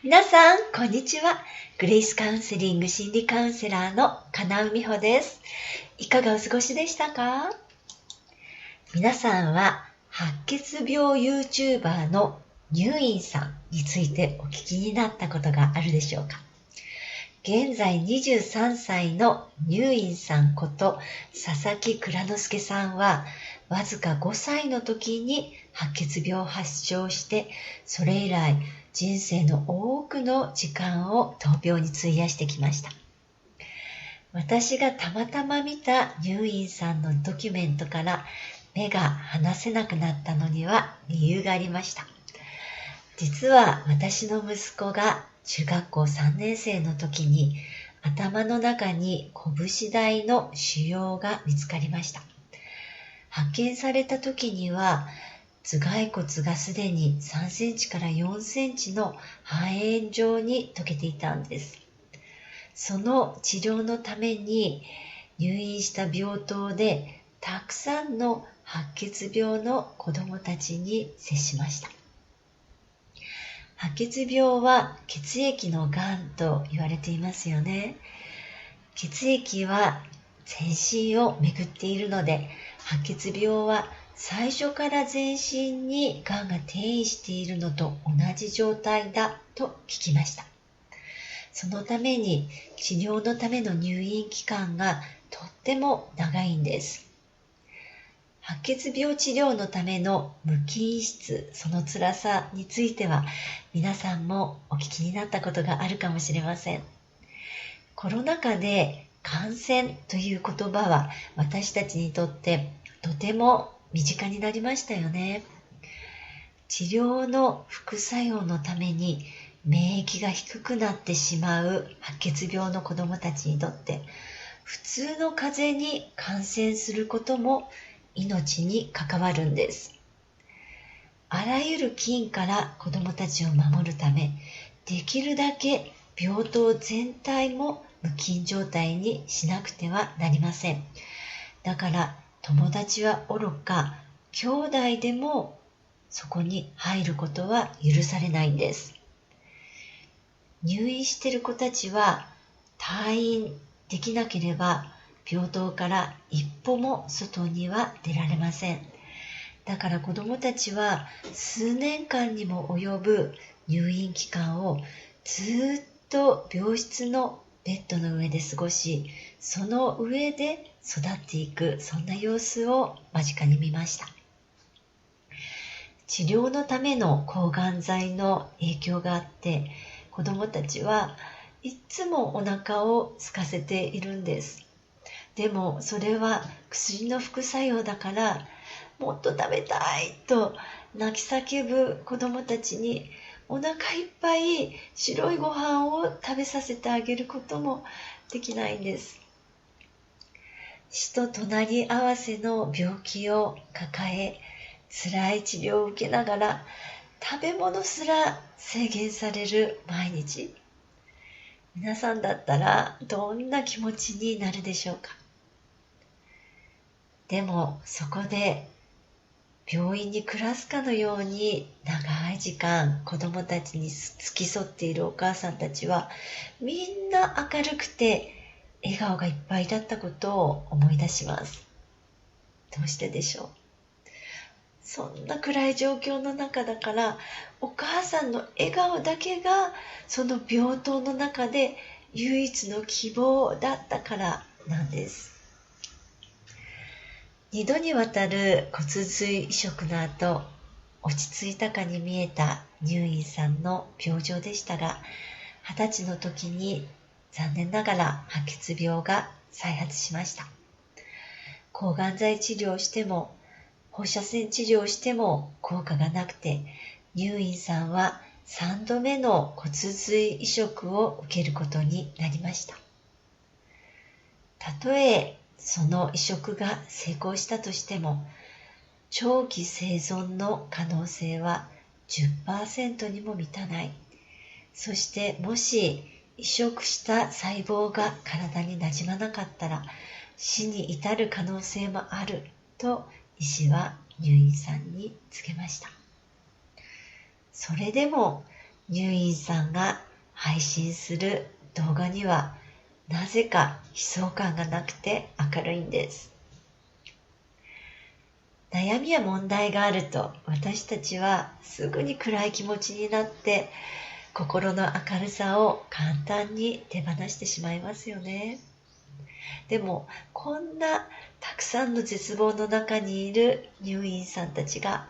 皆さん、こんにちは。グレイスカウンセリング心理カウンセラーの金尾美穂です。いかがお過ごしでしたか？皆さんは白血病 YouTuber のニューインさんについてお聞きになったことがあるでしょうか？現在23歳のニューインさんこと佐々木蔵之介さんはわずか5歳の時に白血病を発症して、それ以来人生の多くの時間を闘病に費やしてきました。私がたまたま見たニューインさんのドキュメントから目が離せなくなったのには理由がありました。実は私の息子が中学校3年生の時に頭の中に拳大の腫瘍が見つかりました。発見された時には頭蓋骨がすでに3センチから4センチの肺炎状に溶けていたんです。その治療のために入院した病棟でたくさんの白血病の子どもたちに接しました。白血病は血液のがんと言われていますよね。血液は全身を巡っているので、白血病は最初から全身にがんが転移しているのと同じ状態だと聞きました。そのために治療のための入院期間がとっても長いんです。白血病治療のための無菌室、その辛さについては皆さんもお聞きになったことがあるかもしれません。コロナ禍で感染という言葉は私たちにとってとても身近になりましたよね。治療の副作用のために免疫が低くなってしまう白血病の子どもたちにとって普通の風邪に感染することも命に関わるんです。あらゆる菌から子どもたちを守るため、できるだけ病棟全体も無菌状態にしなくてはなりません。だから友達はおろか、兄弟でもそこに入ることは許されないんです。入院している子たちは退院できなければ病棟から一歩も外には出られません。だから子どもたちは数年間にも及ぶ入院期間をずっと病室のベッドの上で過ごし、その上で育っていく、そんな様子を間近に見ました。治療のための抗がん剤の影響があって、子どもたちはいつもお腹を空かせているんです。でもそれは薬の副作用だからもっと食べたいと泣き叫ぶ子どもたちにお腹いっぱい白いご飯を食べさせてあげることもできないんです。死と隣り合わせの病気を抱え、辛い治療を受けながら食べ物すら制限される毎日。皆さんだったらどんな気持ちになるでしょうか？でもそこで病院に暮らすかのように長い時間子どもたちに付き添っているお母さんたちはみんな明るくて笑顔がいっぱいだったことを思い出します。どうしてでしょう？そんな暗い状況の中だからお母さんの笑顔だけがその病棟の中で唯一の希望だったからなんです。2度にわたる骨髄移植の後、落ち着いたかに見えた入院さんの病状でしたが、20歳の時に残念ながら白血病が再発しました。抗がん剤治療をしても、放射線治療をしても効果がなくて、入院さんは3度目の骨髄移植を受けることになりました。たとえその移植が成功したとしても、長期生存の可能性は 10% にも満たない。そしてもし移植した細胞が体になじまなかったら死に至る可能性もあると医師は入院さんに告げました。それでも入院さんが配信する動画にはなぜか悲壮感がなくて明るいんです。悩みや問題があると私たちはすぐに暗い気持ちになって心の明るさを簡単に手放してしまいますよね。でもこんなたくさんの絶望の中にいる入院さんたちが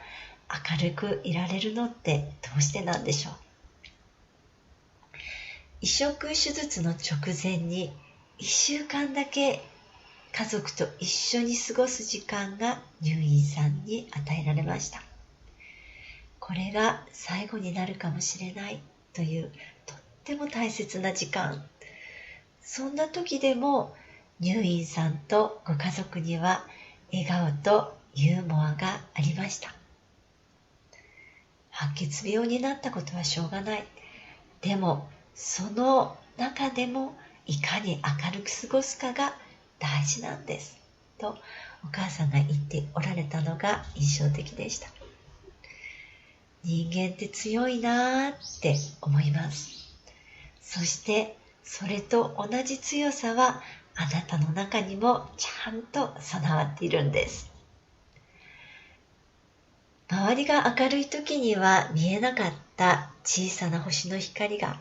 明るくいられるのってどうしてなんでしょう。移植手術の直前に1週間だけ家族と一緒に過ごす時間が入院さんに与えられました。これが最後になるかもしれないというとっても大切な時間。そんな時でも入院さんとご家族には笑顔とユーモアがありました。白血病になったことはしょうがない。でもその中でもいかに明るく過ごすかが大事なんですとお母さんが言っておられたのが印象的でした。人間って強いなって思います。そしてそれと同じ強さはあなたの中にもちゃんと備わっているんです。周りが明るい時には見えなかった小さな星の光が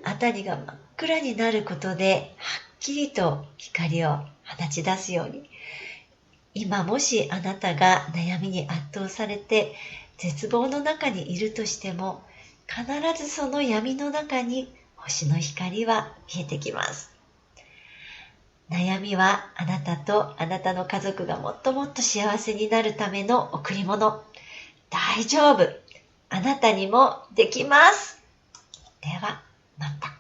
辺りが真っ暗になることではっきりと光を放ち出すように、今もしあなたが悩みに圧倒されて絶望の中にいるとしても、必ずその闇の中に星の光は見えてきます。悩みはあなたとあなたの家族がもっともっと幸せになるための贈り物。大丈夫。あなたにもできます。では、また。